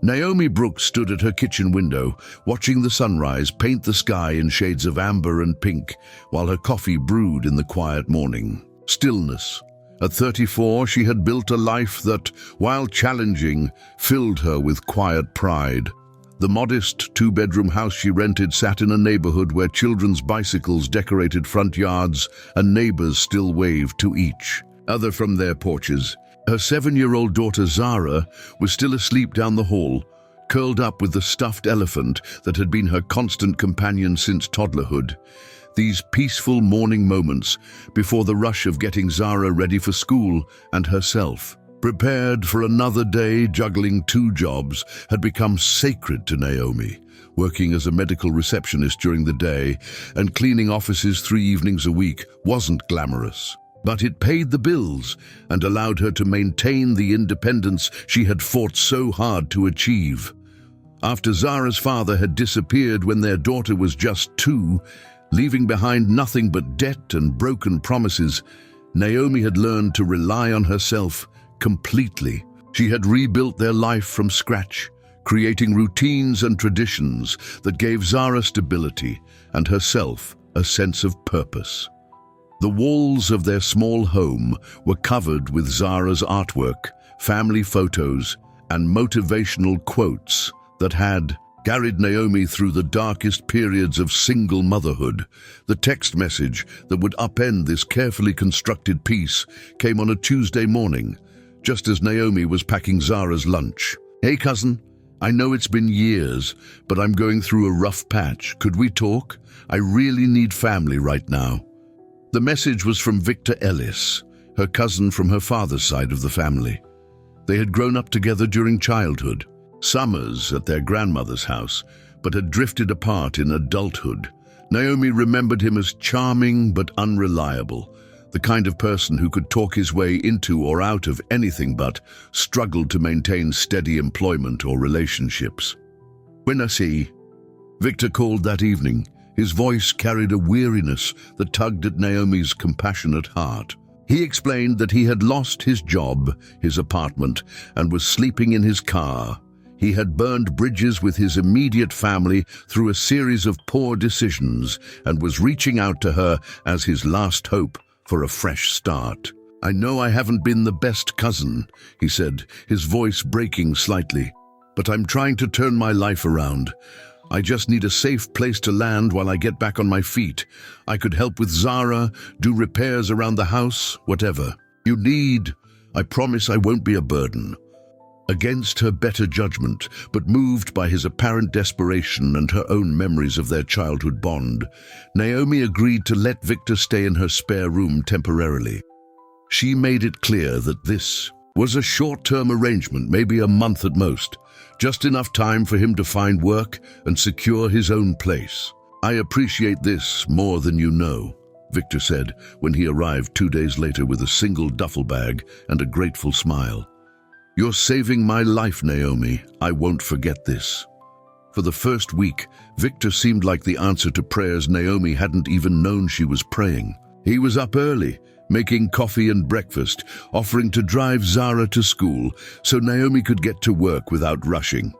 Naomi Brooks stood at her kitchen window, watching the sunrise paint the sky in shades of amber and pink, while her coffee brewed in the quiet morning. Stillness. At 34, she had built a life that, while challenging, filled her with quiet pride. The modest two-bedroom house she rented sat in a neighborhood where children's bicycles decorated front yards and neighbors still waved to each other from their porches. Her 7-year-old daughter Zara was still asleep down the hall, curled up with the stuffed elephant that had been her constant companion since toddlerhood. These peaceful morning moments before the rush of getting Zara ready for school and herself, prepared for another day juggling 2 jobs, had become sacred to Naomi. Working as a medical receptionist during the day and cleaning offices 3 evenings a week wasn't glamorous, but it paid the bills and allowed her to maintain the independence she had fought so hard to achieve. After Zara's father had disappeared when their daughter was just 2, leaving behind nothing but debt and broken promises, Naomi had learned to rely on herself completely. She had rebuilt their life from scratch, creating routines and traditions that gave Zara stability and herself a sense of purpose. The walls of their small home were covered with Zara's artwork, family photos, and motivational quotes that had carried Naomi through the darkest periods of single motherhood. The text message that would upend this carefully constructed piece came on a Tuesday morning, just as Naomi was packing Zara's lunch. "Hey cousin, I know it's been years, but I'm going through a rough patch. Could we talk? I really need family right now." The message was from Victor Ellis, her cousin from her father's side of the family. They had grown up together during childhood, summers at their grandmother's house, but had drifted apart in adulthood. Naomi remembered him as charming but unreliable, the kind of person who could talk his way into or out of anything but struggled to maintain steady employment or relationships. "When I see," Victor called that evening. His voice carried a weariness that tugged at Naomi's compassionate heart. He explained that he had lost his job, his apartment, and was sleeping in his car. He had burned bridges with his immediate family through a series of poor decisions and was reaching out to her as his last hope for a fresh start. "I know I haven't been the best cousin," he said, his voice breaking slightly, "but I'm trying to turn my life around. I just need a safe place to land while I get back on my feet. I could help with Zara, do repairs around the house, whatever you need. I promise I won't be a burden." Against her better judgment, but moved by his apparent desperation and her own memories of their childhood bond, Naomi agreed to let Victor stay in her spare room temporarily. She made it clear that this was a short-term arrangement, maybe a month at most, just enough time for him to find work and secure his own place. "I appreciate this more than you know," Victor said when he arrived 2 days later with a single duffel bag and a grateful smile. "You're saving my life, Naomi. I won't forget this." For the first week, Victor seemed like the answer to prayers Naomi hadn't even known she was praying. He was up early, making coffee and breakfast, offering to drive Zara to school so Naomi could get to work without rushing.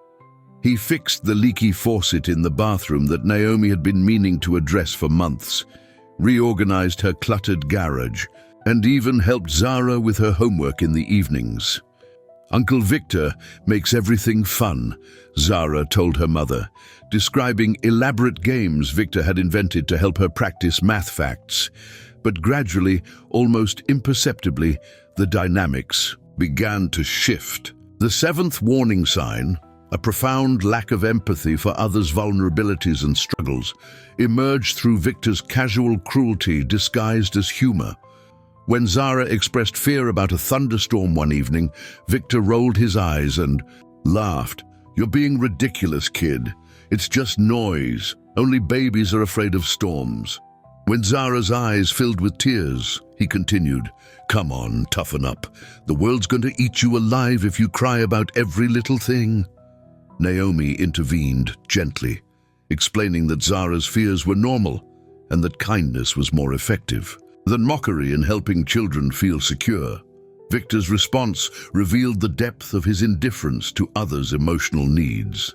He fixed the leaky faucet in the bathroom that Naomi had been meaning to address for months, reorganized her cluttered garage, and even helped Zara with her homework in the evenings. "Uncle Victor makes everything fun," Zara told her mother, describing elaborate games Victor had invented to help her practice math facts. But gradually, almost imperceptibly, the dynamics began to shift. The 7th warning sign, a profound lack of empathy for others' vulnerabilities and struggles, emerged through Victor's casual cruelty disguised as humor. When Zara expressed fear about a thunderstorm one evening, Victor rolled his eyes and laughed. "You're being ridiculous, kid. It's just noise. Only babies are afraid of storms." When Zara's eyes filled with tears, he continued, "Come on, toughen up. The world's going to eat you alive if you cry about every little thing." Naomi intervened gently, explaining that Zara's fears were normal and that kindness was more effective than mockery in helping children feel secure. Victor's response revealed the depth of his indifference to others' emotional needs.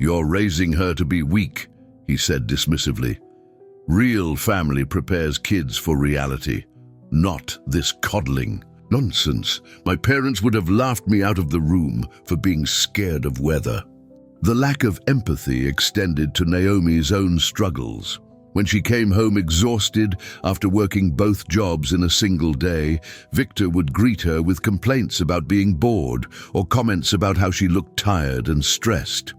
"You're raising her to be weak," he said dismissively. "Real family prepares kids for reality, not this coddling nonsense. My parents would have laughed me out of the room for being scared of weather." The lack of empathy extended to Naomi's own struggles. When she came home exhausted after working both jobs in a single day, Victor would greet her with complaints about being bored or comments about how she looked tired and stressed.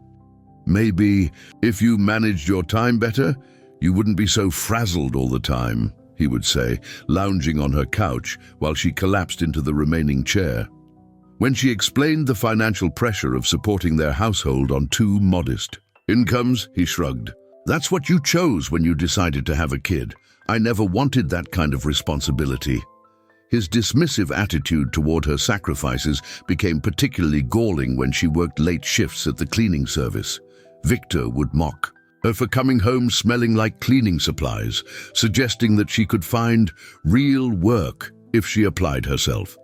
"Maybe if you managed your time better, you wouldn't be so frazzled all the time," he would say, lounging on her couch while she collapsed into the remaining chair. When she explained the financial pressure of supporting their household on 2 modest incomes, he shrugged. "That's what you chose when you decided to have a kid. I never wanted that kind of responsibility." His dismissive attitude toward her sacrifices became particularly galling when she worked late shifts at the cleaning service. Victor would mock her for coming home smelling like cleaning supplies, suggesting that she could find real work if she applied herself.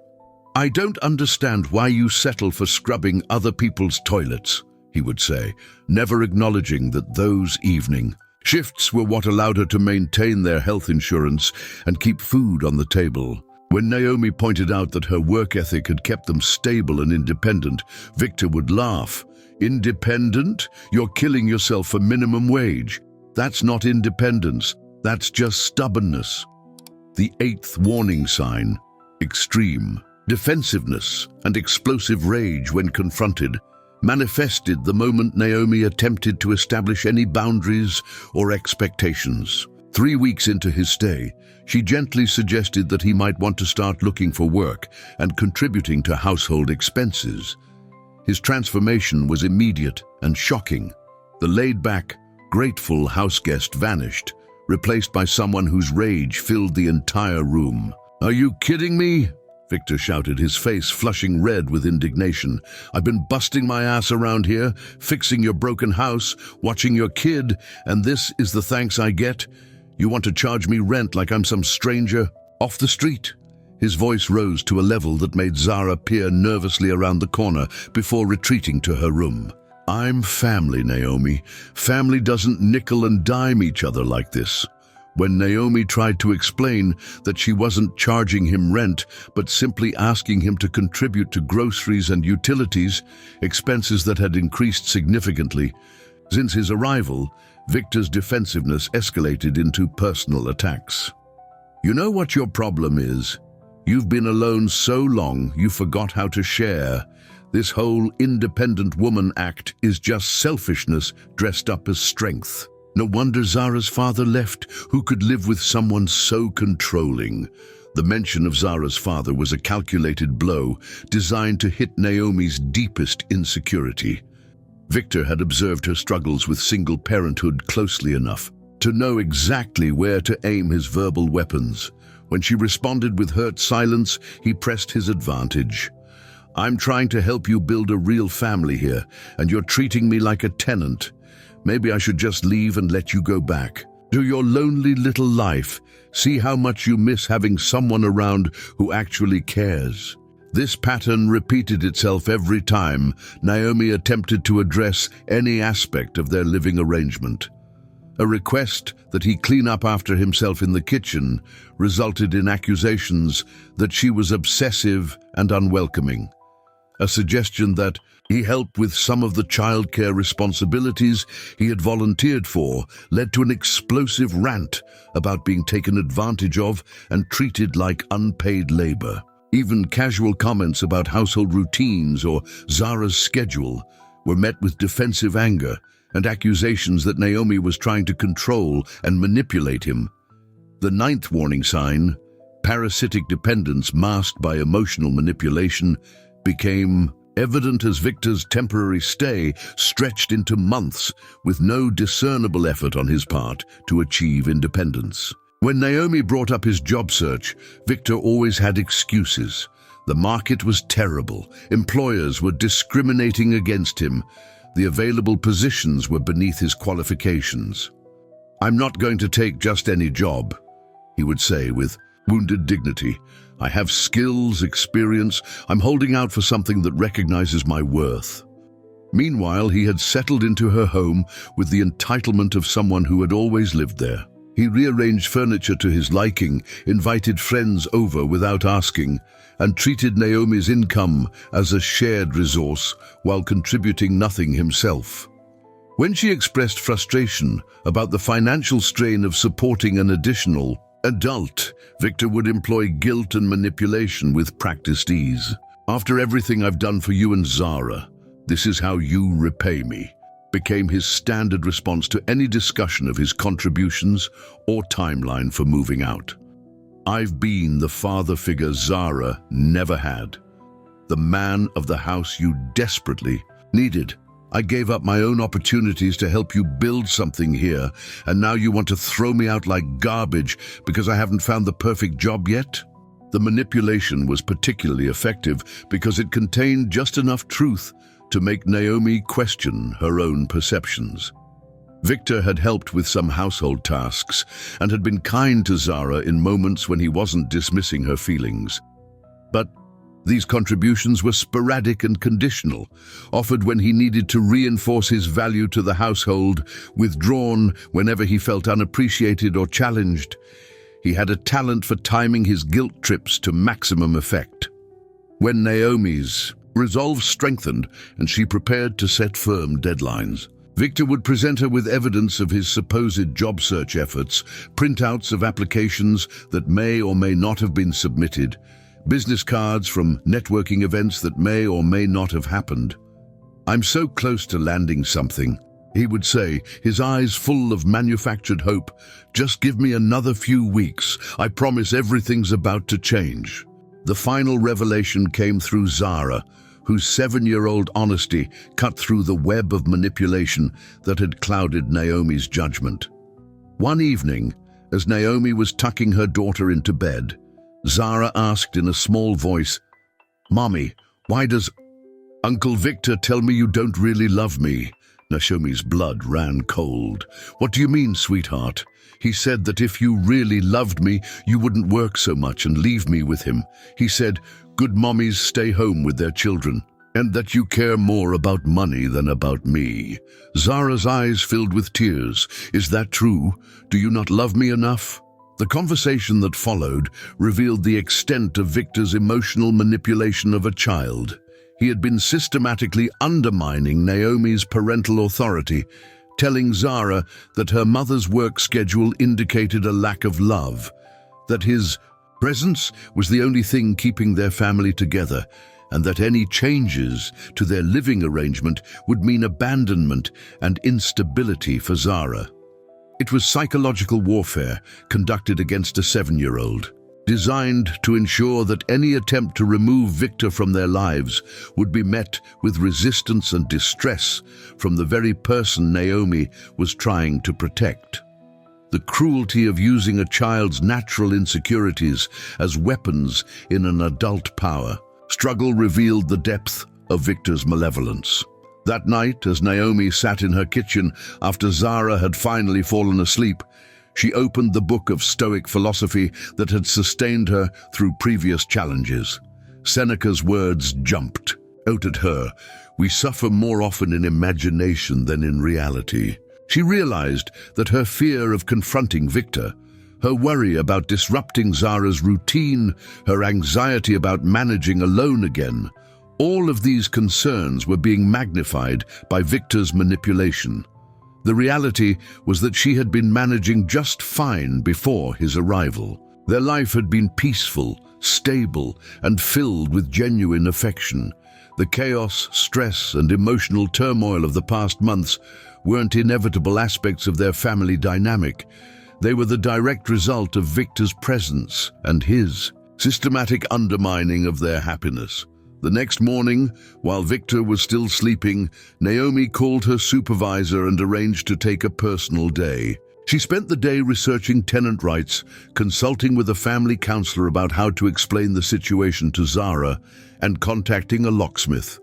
"I don't understand why you settle for scrubbing other people's toilets," he would say, never acknowledging that those evening shifts were what allowed her to maintain their health insurance and keep food on the table. When Naomi pointed out that her work ethic had kept them stable and independent, Victor would laugh. "Independent? You're killing yourself for minimum wage. That's not independence, that's just stubbornness." The eighth warning sign: extreme defensiveness and explosive rage when confronted manifested the moment Naomi attempted to establish any boundaries or expectations. 3 weeks into his stay, she gently suggested that he might want to start looking for work and contributing to household expenses. His transformation was immediate and shocking. The laid-back, grateful houseguest vanished, replaced by someone whose rage filled the entire room. "Are you kidding me?" Victor shouted, his face flushing red with indignation. "I've been busting my ass around here, fixing your broken house, watching your kid, and this is the thanks I get? You want to charge me rent like I'm some stranger off the street?" His voice rose to a level that made Zara peer nervously around the corner before retreating to her room. "I'm family, Naomi. Family doesn't nickel and dime each other like this." When Naomi tried to explain that she wasn't charging him rent, but simply asking him to contribute to groceries and utilities, expenses that had increased significantly since his arrival, Victor's defensiveness escalated into personal attacks. "You know what your problem is? You've been alone so long you forgot how to share. This whole independent woman act is just selfishness dressed up as strength. No wonder Zara's father left, who could live with someone so controlling." The mention of Zara's father was a calculated blow designed to hit Naomi's deepest insecurity. Victor had observed her struggles with single parenthood closely enough to know exactly where to aim his verbal weapons. When she responded with hurt silence, he pressed his advantage. "I'm trying to help you build a real family here, and you're treating me like a tenant. Maybe I should just leave and let you go back to your lonely little life. See how much you miss having someone around who actually cares." This pattern repeated itself every time Naomi attempted to address any aspect of their living arrangement. A request that he clean up after himself in the kitchen resulted in accusations that she was obsessive and unwelcoming. A suggestion that he helped with some of the childcare responsibilities he had volunteered for led to an explosive rant about being taken advantage of and treated like unpaid labor. Even casual comments about household routines or Zara's schedule were met with defensive anger and accusations that Naomi was trying to control and manipulate him. The ninth warning sign, parasitic dependence masked by emotional manipulation, became evident as Victor's temporary stay stretched into months with no discernible effort on his part to achieve independence. When Naomi brought up his job search, Victor always had excuses. The market was terrible. Employers were discriminating against him. The available positions were beneath his qualifications. "I'm not going to take just any job," he would say with wounded dignity. "I have skills, experience. I'm holding out for something that recognizes my worth." Meanwhile, he had settled into her home with the entitlement of someone who had always lived there. He rearranged furniture to his liking, invited friends over without asking, and treated Naomi's income as a shared resource while contributing nothing himself. When she expressed frustration about the financial strain of supporting an additional adult, Victor would employ guilt and manipulation with practiced ease. "After everything I've done for you and Zara, this is how you repay me," became his standard response to any discussion of his contributions or timeline for moving out. "I've been the father figure Zara never had, the man of the house you desperately needed. I gave up my own opportunities to help you build something here, and now you want to throw me out like garbage because I haven't found the perfect job yet?" The manipulation was particularly effective because it contained just enough truth to make Naomi question her own perceptions. Victor had helped with some household tasks and had been kind to Zara in moments when he wasn't dismissing her feelings. But these contributions were sporadic and conditional, offered when he needed to reinforce his value to the household, withdrawn whenever he felt unappreciated or challenged. He had a talent for timing his guilt trips to maximum effect. When Naomi's resolve strengthened and she prepared to set firm deadlines, Victor would present her with evidence of his supposed job search efforts, printouts of applications that may or may not have been submitted, business cards from networking events that may or may not have happened. "I'm so close to landing something," he would say, his eyes full of manufactured hope. "Just give me another few weeks. I promise everything's about to change." The final revelation came through Zara, whose 7-year-old honesty cut through the web of manipulation that had clouded Naomi's judgment. One evening, as Naomi was tucking her daughter into bed, Zara asked in a small voice, "Mommy, why does Uncle Victor tell me you don't really love me?" Naomi's blood ran cold. "What do you mean, sweetheart? He said that if you really loved me, you wouldn't work so much and leave me with him. He said good mommies stay home with their children, and that you care more about money than about me." Zara's eyes filled with tears. "Is that true? Do you not love me enough?" The conversation that followed revealed the extent of Victor's emotional manipulation of a child. He had been systematically undermining Naomi's parental authority, telling Zara that her mother's work schedule indicated a lack of love, that his presence was the only thing keeping their family together, and that any changes to their living arrangement would mean abandonment and instability for Zara. It was psychological warfare conducted against a 7-year-old, designed to ensure that any attempt to remove Victor from their lives would be met with resistance and distress from the very person Naomi was trying to protect. The cruelty of using a child's natural insecurities as weapons in an adult power struggle revealed the depth of Victor's malevolence. That night, as Naomi sat in her kitchen after Zara had finally fallen asleep, she opened the book of Stoic philosophy that had sustained her through previous challenges. Seneca's words jumped out at her. "We suffer more often in imagination than in reality." She realized that her fear of confronting Victor, her worry about disrupting Zara's routine, her anxiety about managing alone again, all of these concerns were being magnified by Victor's manipulation. The reality was that she had been managing just fine before his arrival. Their life had been peaceful, stable, and filled with genuine affection. The chaos, stress, and emotional turmoil of the past months weren't inevitable aspects of their family dynamic. They were the direct result of Victor's presence and his systematic undermining of their happiness. The next morning, while Victor was still sleeping, Naomi called her supervisor and arranged to take a personal day. She spent the day researching tenant rights, consulting with a family counselor about how to explain the situation to Zara, and contacting a locksmith.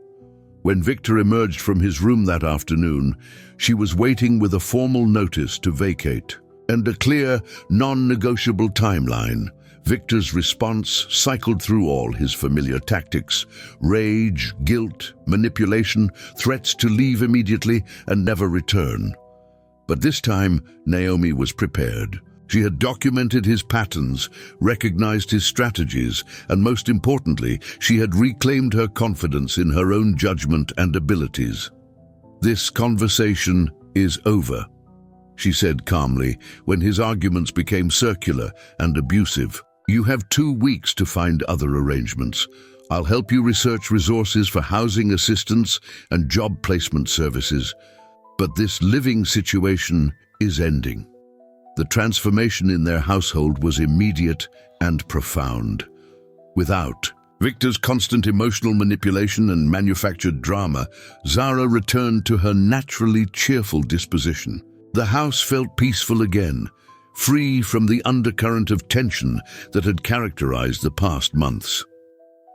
When Victor emerged from his room that afternoon, she was waiting with a formal notice to vacate and a clear, non-negotiable timeline. Victor's response cycled through all his familiar tactics: rage, guilt, manipulation, threats to leave immediately and never return. But this time, Naomi was prepared. She had documented his patterns, recognized his strategies, and most importantly, she had reclaimed her confidence in her own judgment and abilities. "This conversation is over," she said calmly when his arguments became circular and abusive. "You have 2 weeks to find other arrangements. I'll help you research resources for housing assistance and job placement services. But this living situation is ending." The transformation in their household was immediate and profound. Without Victor's constant emotional manipulation and manufactured drama, Zara returned to her naturally cheerful disposition. The house felt peaceful again, free from the undercurrent of tension that had characterized the past months.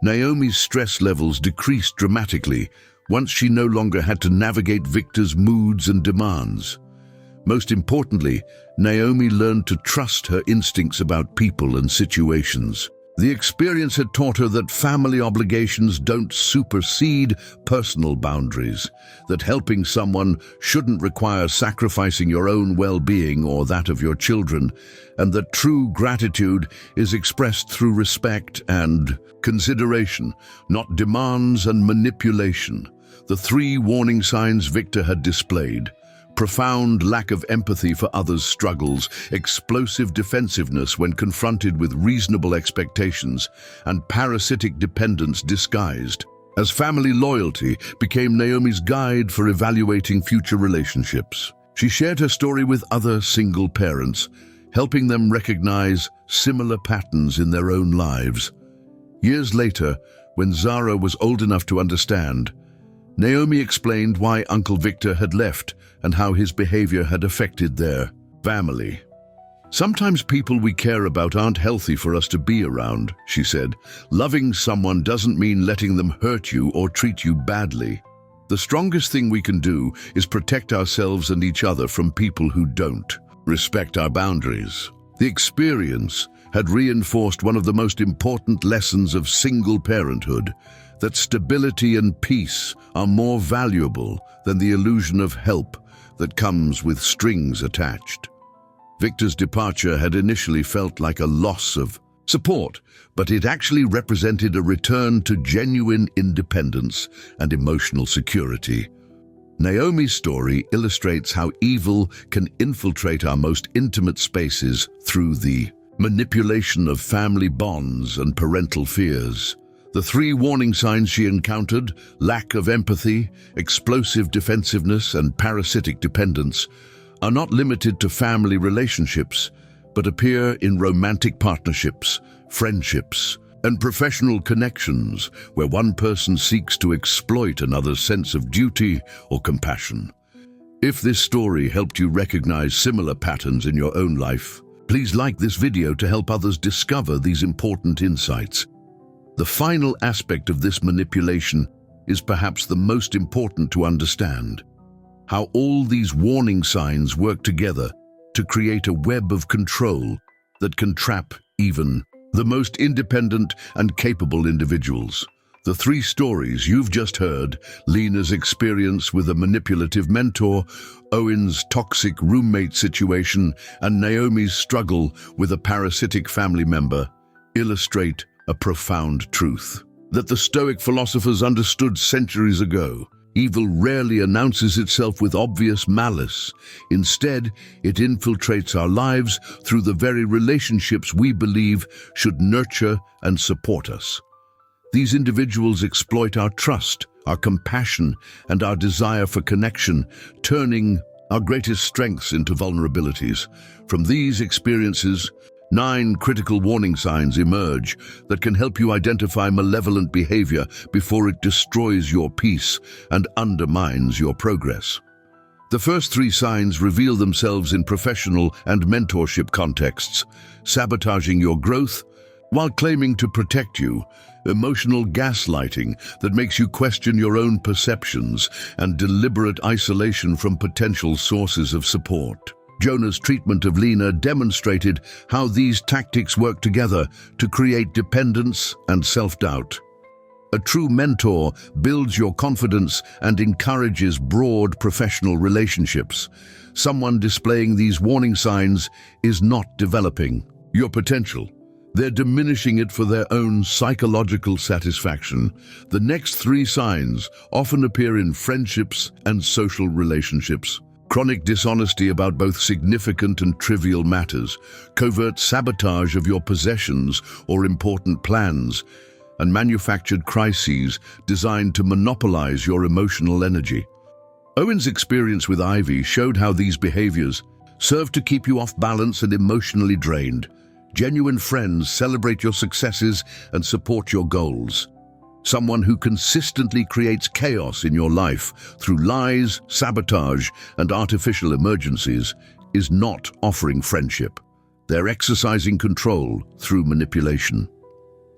Naomi's stress levels decreased dramatically once she no longer had to navigate Victor's moods and demands. Most importantly, Naomi learned to trust her instincts about people and situations. The experience had taught her that family obligations don't supersede personal boundaries, that helping someone shouldn't require sacrificing your own well-being or that of your children, and that true gratitude is expressed through respect and consideration, not demands and manipulation. The 3 warning signs Victor had displayed: profound lack of empathy for others' struggles, explosive defensiveness when confronted with reasonable expectations, and parasitic dependence disguised as family loyalty became Naomi's guide for evaluating future relationships. She shared her story with other single parents, helping them recognize similar patterns in their own lives. Years later, when Zara was old enough to understand, Naomi explained why Uncle Victor had left and how his behavior had affected their family. "Sometimes people we care about aren't healthy for us to be around," she said. "Loving someone doesn't mean letting them hurt you or treat you badly. The strongest thing we can do is protect ourselves and each other from people who don't respect our boundaries." The experience had reinforced one of the most important lessons of single parenthood, that stability and peace are more valuable than the illusion of help that comes with strings attached. Victor's departure had initially felt like a loss of support, but it actually represented a return to genuine independence and emotional security. Naomi's story illustrates how evil can infiltrate our most intimate spaces through the manipulation of family bonds and parental fears. The 3 warning signs she encountered, lack of empathy, explosive defensiveness, and parasitic dependence, are not limited to family relationships, but appear in romantic partnerships, friendships, and professional connections where one person seeks to exploit another's sense of duty or compassion. If this story helped you recognize similar patterns in your own life, please like this video to help others discover these important insights. The final aspect of this manipulation is perhaps the most important to understand: how all these warning signs work together to create a web of control that can trap even the most independent and capable individuals. The 3 stories you've just heard, Lena's experience with a manipulative mentor, Owen's toxic roommate situation, and Naomi's struggle with a parasitic family member, illustrate a profound truth that the Stoic philosophers understood centuries ago. Evil rarely announces itself with obvious malice. Instead, it infiltrates our lives through the very relationships we believe should nurture and support us. These individuals exploit our trust, our compassion, and our desire for connection, turning our greatest strengths into vulnerabilities. From these experiences, 9 critical warning signs emerge that can help you identify malevolent behavior before it destroys your peace and undermines your progress. The first 3 signs reveal themselves in professional and mentorship contexts, sabotaging your growth while claiming to protect you, emotional gaslighting that makes you question your own perceptions, and deliberate isolation from potential sources of support. Jonah's treatment of Lena demonstrated how these tactics work together to create dependence and self-doubt. A true mentor builds your confidence and encourages broad professional relationships. Someone displaying these warning signs is not developing your potential. They're diminishing it for their own psychological satisfaction. The next 3 signs often appear in friendships and social relationships. Chronic dishonesty about both significant and trivial matters, covert sabotage of your possessions or important plans, and manufactured crises designed to monopolize your emotional energy. Owen's experience with Ivy showed how these behaviors serve to keep you off balance and emotionally drained. Genuine friends celebrate your successes and support your goals. Someone who consistently creates chaos in your life through lies, sabotage, and artificial emergencies is not offering friendship. They're exercising control through manipulation.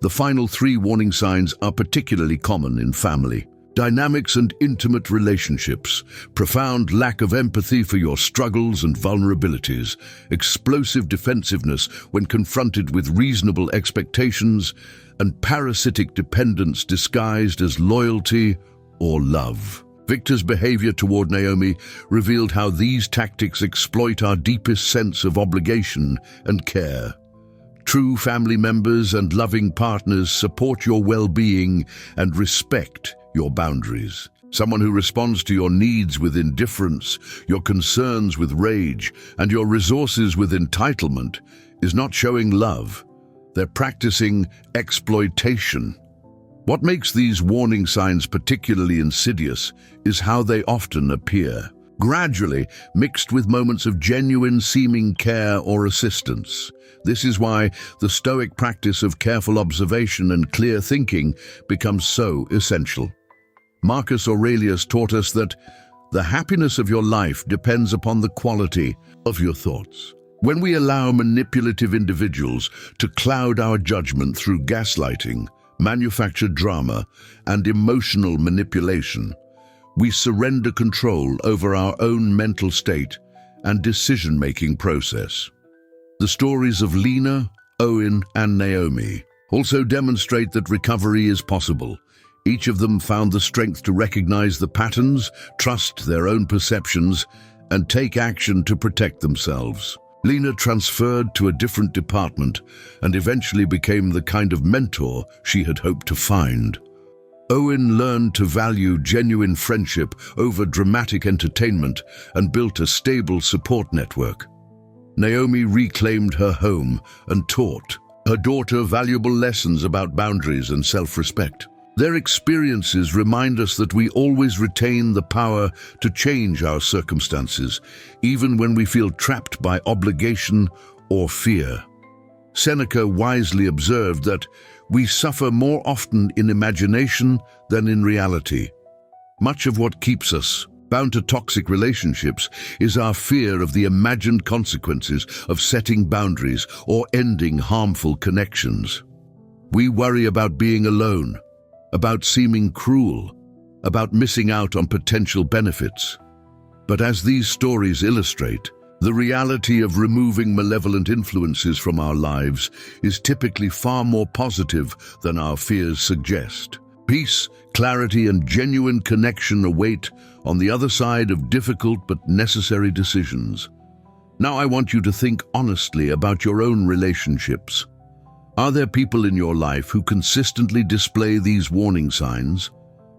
The final 3 warning signs are particularly common in family dynamics and intimate relationships, profound lack of empathy for your struggles and vulnerabilities, explosive defensiveness when confronted with reasonable expectations, and parasitic dependence disguised as loyalty or love. Victor's behavior toward Naomi revealed how these tactics exploit our deepest sense of obligation and care. True family members and loving partners support your well-being and respect your boundaries. Someone who responds to your needs with indifference, your concerns with rage, and your resources with entitlement is not showing love. They're practicing exploitation. What makes these warning signs particularly insidious is how they often appear, gradually mixed with moments of genuine seeming care or assistance. This is why the Stoic practice of careful observation and clear thinking becomes so essential. Marcus Aurelius taught us that the happiness of your life depends upon the quality of your thoughts. When we allow manipulative individuals to cloud our judgment through gaslighting, manufactured drama, and emotional manipulation, we surrender control over our own mental state and decision-making process. The stories of Lena, Owen, and Naomi also demonstrate that recovery is possible. Each of them found the strength to recognize the patterns, trust their own perceptions, and take action to protect themselves. Lena transferred to a different department and eventually became the kind of mentor she had hoped to find. Owen learned to value genuine friendship over dramatic entertainment and built a stable support network. Naomi reclaimed her home and taught her daughter valuable lessons about boundaries and self-respect. Their experiences remind us that we always retain the power to change our circumstances, even when we feel trapped by obligation or fear. Seneca wisely observed that we suffer more often in imagination than in reality. Much of what keeps us bound to toxic relationships is our fear of the imagined consequences of setting boundaries or ending harmful connections. We worry about being alone, about seeming cruel, about missing out on potential benefits. But as these stories illustrate, the reality of removing malevolent influences from our lives is typically far more positive than our fears suggest. Peace, clarity, and genuine connection await on the other side of difficult but necessary decisions. Now I want you to think honestly about your own relationships. Are there people in your life who consistently display these warning signs?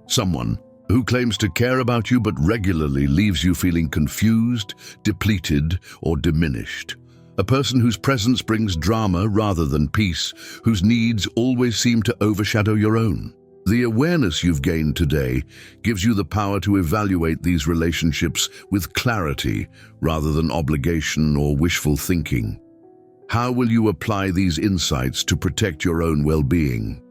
Someone who claims to care about you but regularly leaves you feeling confused, depleted, or diminished. A person whose presence brings drama rather than peace, whose needs always seem to overshadow your own. The awareness you've gained today gives you the power to evaluate these relationships with clarity rather than obligation or wishful thinking. How will you apply these insights to protect your own well-being?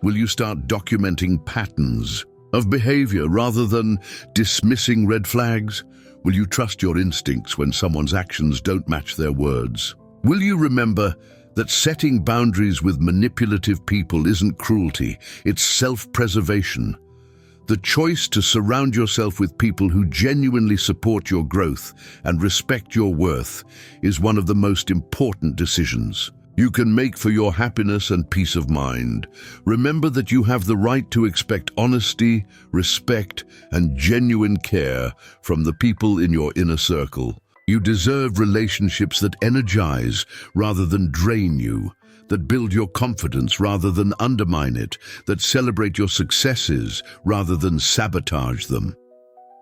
Will you start documenting patterns of behavior rather than dismissing red flags? Will you trust your instincts when someone's actions don't match their words? Will you remember that setting boundaries with manipulative people isn't cruelty, it's self-preservation? The choice to surround yourself with people who genuinely support your growth and respect your worth is one of the most important decisions you can make for your happiness and peace of mind. Remember that you have the right to expect honesty, respect, and genuine care from the people in your inner circle. You deserve relationships that energize rather than drain you, that build your confidence rather than undermine it, that celebrate your successes rather than sabotage them.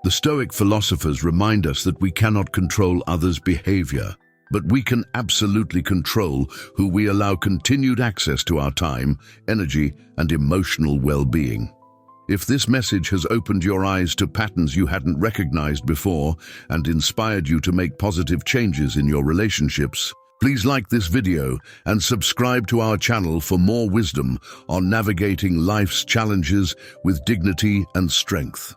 The Stoic philosophers remind us that we cannot control others' behavior, but we can absolutely control who we allow continued access to our time, energy, and emotional well-being. If this message has opened your eyes to patterns you hadn't recognized before and inspired you to make positive changes in your relationships, please like this video and subscribe to our channel for more wisdom on navigating life's challenges with dignity and strength.